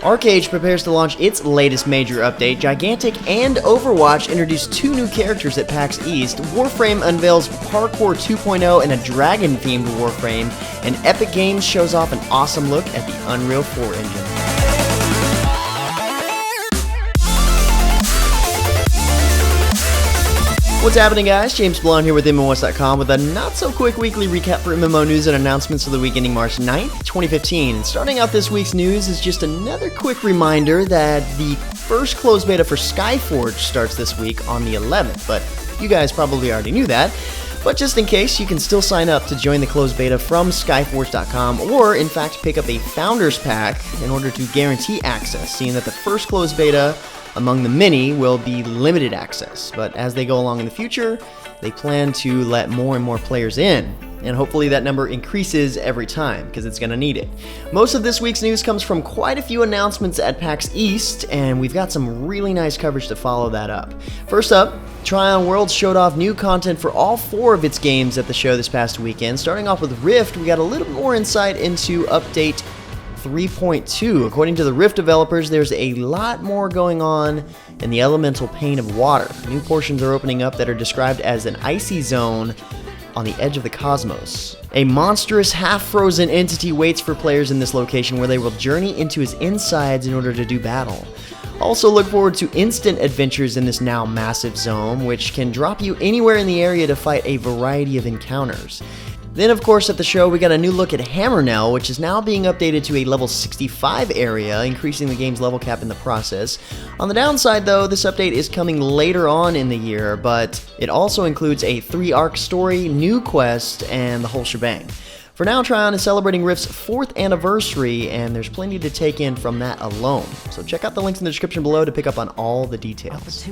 ArcheAge prepares to launch its latest major update. Gigantic and Overwatch introduce 2 new characters at PAX East. Warframe unveils Parkour 2.0 and a dragon-themed Warframe. And Epic Games shows off an awesome look at the Unreal 4 engine. What's happening, guys? James Blonde here with MMOHuts.com with a not-so-quick weekly recap for MMO news and announcements for the week ending March 9th, 2015. And starting out this week's news is just another quick reminder that the first closed beta for Skyforge starts this week on the 11th, but you guys probably already knew that. But just in case, you can still sign up to join the closed beta from Skyforge.com, or in fact pick up a Founders Pack in order to guarantee access, seeing that the first closed beta among the many will be limited access, but as they go along in the future, they plan to let more and more players in, and hopefully that number increases every time, because it's going to need it. Most of this week's news comes from quite a few announcements at PAX East, and we've got some really nice coverage to follow that up. First up, Trion Worlds showed off new content for all 4 of its games at the show this past weekend. Starting off with Rift, we got a little more insight into update 3.2. According to the Rift developers, there's a lot more going on in the elemental plane of water. New portions are opening up that are described as an icy zone on the edge of the cosmos. A monstrous, half-frozen entity waits for players in this location where they will journey into his insides in order to do battle. Also look forward to instant adventures in this now massive zone, which can drop you anywhere in the area to fight a variety of encounters. Then, of course, at the show, we got a new look at Hammernell, which is now being updated to a level 65 area, increasing the game's level cap in the process. On the downside, though, this update is coming later on in the year, but it also includes a 3-arc story, new quest, and the whole shebang. For now, Trion is celebrating Rift's 4th anniversary, and there's plenty to take in from that alone. So check out the links in the description below to pick up on all the details.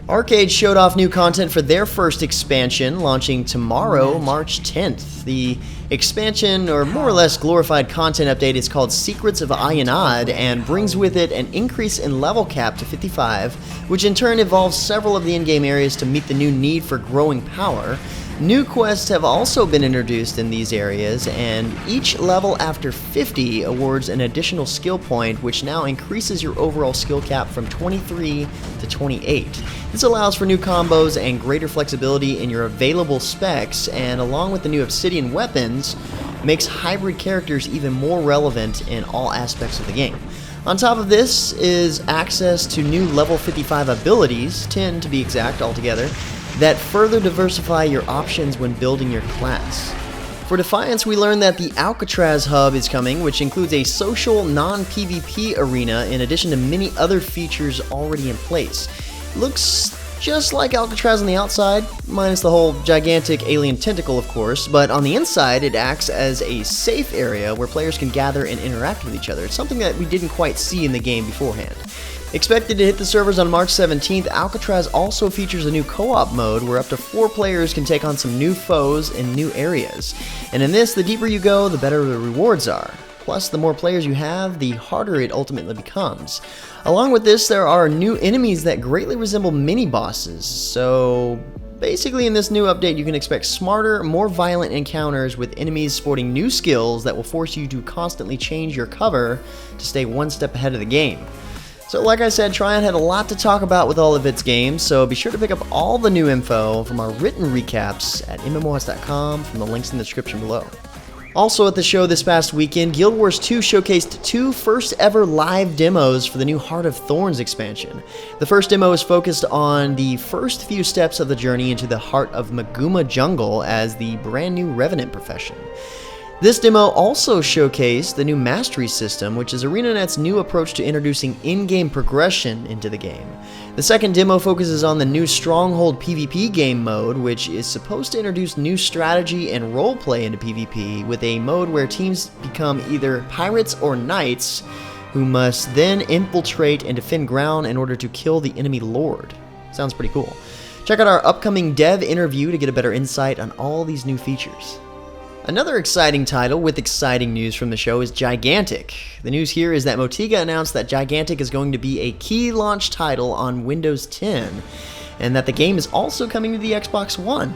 ArcheAge showed off new content for their first expansion, launching tomorrow, March 10th. The expansion, or more or less glorified content update, is called Secrets of Ionad, and brings with it an increase in level cap to 55, which in turn evolves several of the in-game areas to meet the new need for growing power. New quests have also been introduced in these areas, and each level after 50 awards an additional skill point, which now increases your overall skill cap from 23 to 28. This allows for new combos and greater flexibility in your available specs, and along with the new obsidian weapons, makes hybrid characters even more relevant in all aspects of the game. On top of this is access to new level 55 abilities, 10 to be exact altogether, that further diversify your options when building your class. For Defiance, we learned that the Alcatraz hub is coming, which includes a social, non-PvP arena in addition to many other features already in place. Looks just like Alcatraz on the outside, minus the whole gigantic alien tentacle, of course, but on the inside it acts as a safe area where players can gather and interact with each other. It's something that we didn't quite see in the game beforehand. Expected to hit the servers on March 17th, Alcatraz also features a new co-op mode where up to 4 players can take on some new foes in new areas. And in this, the deeper you go, the better the rewards are. Plus, the more players you have, the harder it ultimately becomes. Along with this, there are new enemies that greatly resemble mini-bosses. So basically, in this new update, you can expect smarter, more violent encounters with enemies sporting new skills that will force you to constantly change your cover to stay one step ahead of the game. So like I said, Trion had a lot to talk about with all of its games, so be sure to pick up all the new info from our written recaps at MMOHuts.com from the links in the description below. Also at the show this past weekend, Guild Wars 2 showcased 2 first-ever live demos for the new Heart of Thorns expansion. The first demo is focused on the first few steps of the journey into the heart of Maguma Jungle as the brand new Revenant profession. This demo also showcased the new Mastery system, which is ArenaNet's new approach to introducing in-game progression into the game. The second demo focuses on the new Stronghold PvP game mode, which is supposed to introduce new strategy and roleplay into PvP, with a mode where teams become either pirates or knights, who must then infiltrate and defend ground in order to kill the enemy lord. Sounds pretty cool. Check out our upcoming dev interview to get a better insight on all these new features. Another exciting title with exciting news from the show is Gigantic. The news here is that Motiga announced that Gigantic is going to be a key launch title on Windows 10, and that the game is also coming to the Xbox One.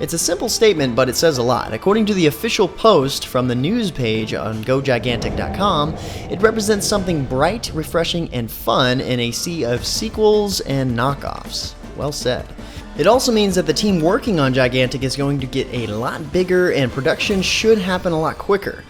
It's a simple statement, but it says a lot. According to the official post from the news page on GoGigantic.com, it represents something bright, refreshing, and fun in a sea of sequels and knockoffs. Well said. It also means that the team working on Gigantic is going to get a lot bigger and production should happen a lot quicker.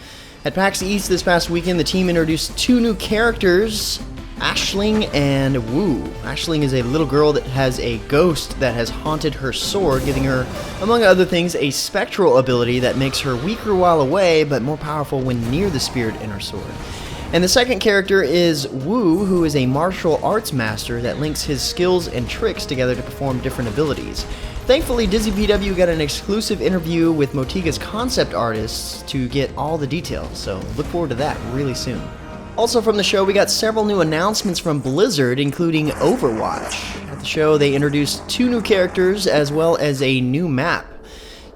At PAX East this past weekend, the team introduced 2 new characters, Aisling and Wu. Aisling is a little girl that has a ghost that has haunted her sword, giving her, among other things, a spectral ability that makes her weaker while away, but more powerful when near the spirit in her sword. And the second character is Wu, who is a martial arts master that links his skills and tricks together to perform different abilities. Thankfully, Dizzy PW got an exclusive interview with Motiga's concept artists to get all the details, so look forward to that really soon. Also from the show, we got several new announcements from Blizzard, including Overwatch. At the show, they introduced 2 new characters as well as a new map.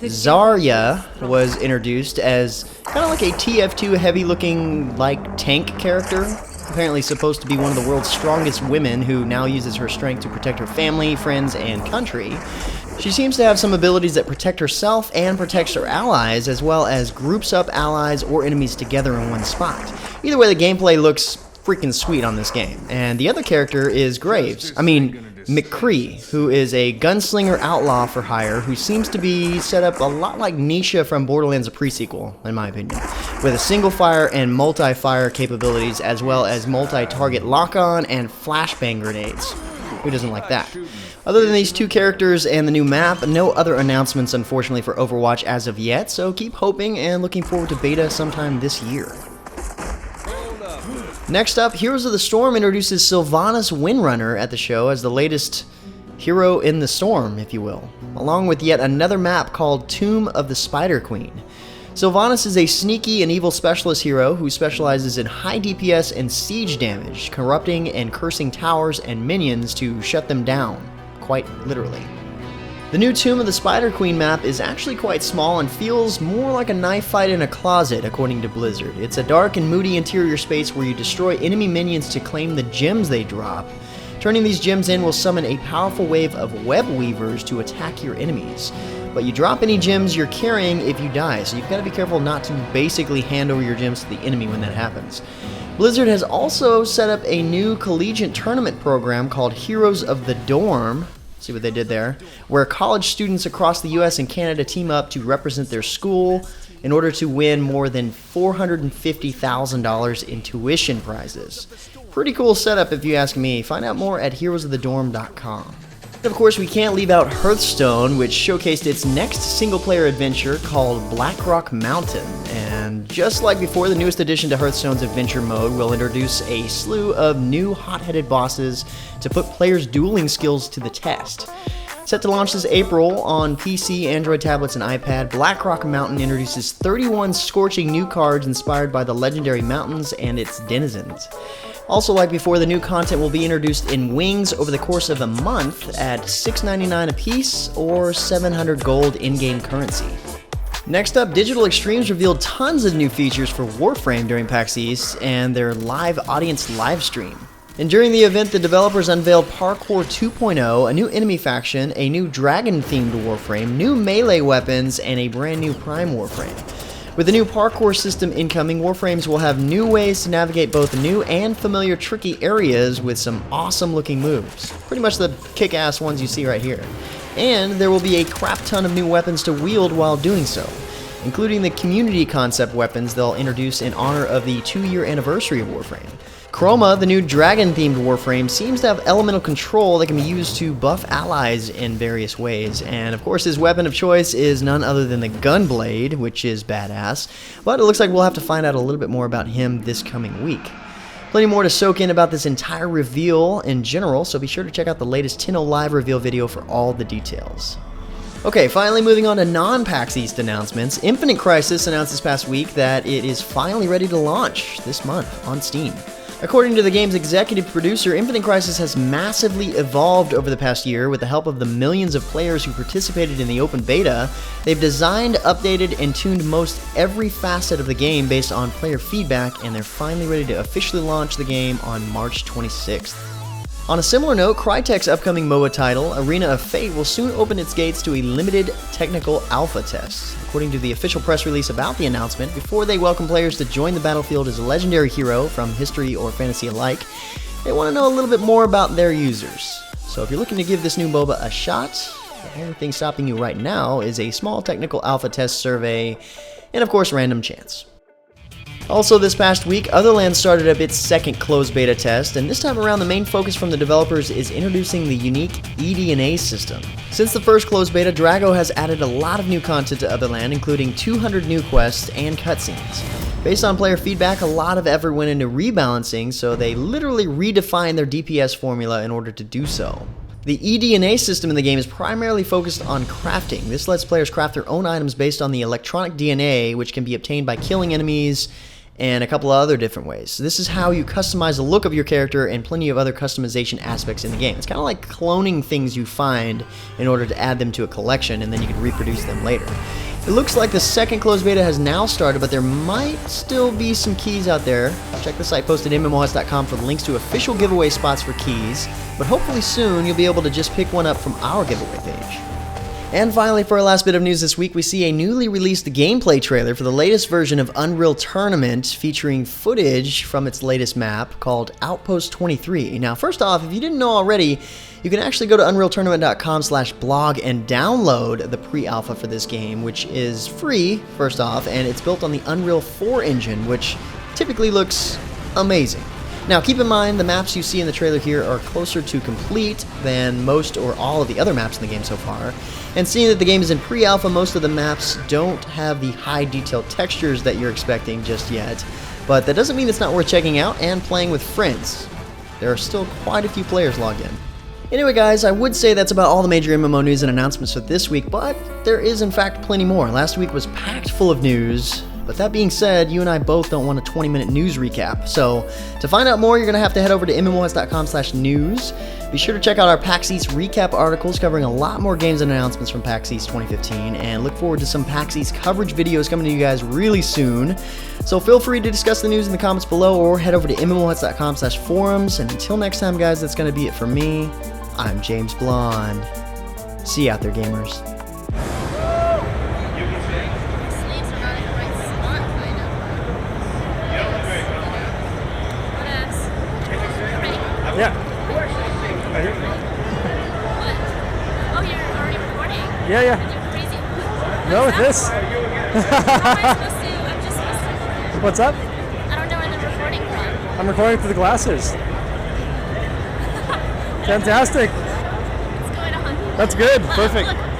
Zarya was introduced as kind of like a TF2 heavy-looking, tank character. Apparently supposed to be one of the world's strongest women who now uses her strength to protect her family, friends, and country. She seems to have some abilities that protect herself and protects her allies, as well as groups up allies or enemies together in one spot. Either way, the gameplay looks freaking sweet on this game. And the other character is McCree, who is a gunslinger outlaw for hire who seems to be set up a lot like Nisha from Borderlands, a pre-sequel, in my opinion, with a single fire and multi-fire capabilities, as well as multi-target lock-on and flashbang grenades. Who doesn't like that? Other than these 2 characters and the new map, no other announcements unfortunately for Overwatch as of yet, so keep hoping and looking forward to beta sometime this year. Next up, Heroes of the Storm introduces Sylvanas Windrunner at the show as the latest hero in the storm, if you will, along with yet another map called Tomb of the Spider Queen. Sylvanas is a sneaky and evil specialist hero who specializes in high DPS and siege damage, corrupting and cursing towers and minions to shut them down, quite literally. The new Tomb of the Spider Queen map is actually quite small and feels more like a knife fight in a closet, according to Blizzard. It's a dark and moody interior space where you destroy enemy minions to claim the gems they drop. Turning these gems in will summon a powerful wave of web weavers to attack your enemies. But you drop any gems you're carrying if you die, so you've got to be careful not to basically hand over your gems to the enemy when that happens. Blizzard has also set up a new collegiate tournament program called Heroes of the Dorm. See what they did there? Where college students across the US and Canada team up to represent their school in order to win more than $450,000 in tuition prizes. Pretty cool setup if you ask me. Find out more at heroesofthedorm.com. Of course, we can't leave out Hearthstone, which showcased its next single-player adventure called Blackrock Mountain. And just like before, the newest addition to Hearthstone's adventure mode will introduce a slew of new hot-headed bosses to put players' dueling skills to the test. Set to launch this April on PC, Android tablets, and iPad, Blackrock Mountain introduces 31 scorching new cards inspired by the legendary mountains and its denizens. Also, like before, the new content will be introduced in wings over the course of a month at $6.99 a piece or 700 gold in-game currency. Next up, Digital Extremes revealed tons of new features for Warframe during PAX East and their live audience livestream. And during the event, the developers unveiled Parkour 2.0, a new enemy faction, a new dragon-themed Warframe, new melee weapons, and a brand new Prime Warframe. With the new parkour system incoming, Warframes will have new ways to navigate both new and familiar tricky areas with some awesome-looking moves. Pretty much the kick-ass ones you see right here. And there will be a crap ton of new weapons to wield while doing so, including the community concept weapons they'll introduce in honor of the 2-year anniversary of Warframe. Chroma, the new dragon-themed Warframe, seems to have elemental control that can be used to buff allies in various ways, and of course his weapon of choice is none other than the Gunblade, which is badass, but it looks like we'll have to find out a little bit more about him this coming week. Plenty more to soak in about this entire reveal in general, so be sure to check out the latest Tenno Live reveal video for all the details. Okay, finally moving on to non-PAX East announcements. Infinite Crisis announced this past week that it is finally ready to launch this month on Steam. According to the game's executive producer, Infinite Crisis has massively evolved over the past year with the help of the millions of players who participated in the open beta. They've designed, updated, and tuned most every facet of the game based on player feedback, and they're finally ready to officially launch the game on March 26th. On a similar note, Crytek's upcoming MOA title, Arena of Fate, will soon open its gates to a limited technical alpha test. According to the official press release about the announcement, before they welcome players to join the battlefield as a legendary hero from history or fantasy alike, they want to know a little bit more about their users. So if you're looking to give this new MOBA a shot, the only thing stopping you right now is a small technical alpha test survey and of course random chance. Also this past week, Otherland started up its second closed beta test, and this time around the main focus from the developers is introducing the unique eDNA system. Since the first closed beta, Drago has added a lot of new content to Otherland, including 200 new quests and cutscenes. Based on player feedback, a lot of effort went into rebalancing, so they literally redefined their DPS formula in order to do so. The eDNA system in the game is primarily focused on crafting. This lets players craft their own items based on the electronic DNA, which can be obtained by killing enemies, and a couple of other different ways. So this is how you customize the look of your character and plenty of other customization aspects in the game. It's kind of like cloning things you find in order to add them to a collection, and then you can reproduce them later. It looks like the second closed beta has now started, but there might still be some keys out there. Check the site posted at MMOHuts.com for the links to official giveaway spots for keys, but hopefully soon you'll be able to just pick one up from our giveaway page. And finally, for our last bit of news this week, we see a newly released gameplay trailer for the latest version of Unreal Tournament, featuring footage from its latest map called Outpost 23. Now, first off, if you didn't know already, you can actually go to unrealtournament.com/blog and download the pre-alpha for this game, which is free, first off, and it's built on the Unreal 4 engine, which typically looks amazing. Now, keep in mind, the maps you see in the trailer here are closer to complete than most or all of the other maps in the game so far. And seeing that the game is in pre-alpha, most of the maps don't have the high detailed textures that you're expecting just yet. But that doesn't mean it's not worth checking out and playing with friends. There are still quite a few players logged in. Anyway guys, I would say that's about all the major MMO news and announcements for this week, but there is in fact plenty more. Last week was packed full of news. But that being said, you and I both don't want a 20-minute news recap. So to find out more, you're going to have to head over to MMOHuts.com/news. Be sure to check out our PAX East recap articles covering a lot more games and announcements from PAX East 2015. And look forward to some PAX East coverage videos coming to you guys really soon. So feel free to discuss the news in the comments below or head over to MMOHuts.com/forums. And until next time, guys, that's going to be it for me. I'm James Blonde. See you out there, gamers. Yeah. What? Oh, you're already recording? Yeah, yeah. You're crazy. No, with this. How am I supposed to? I'm just supposed to. What's up? I don't know where they're recording from. I'm recording through the glasses. Fantastic. What's going on? That's good. Perfect. Look.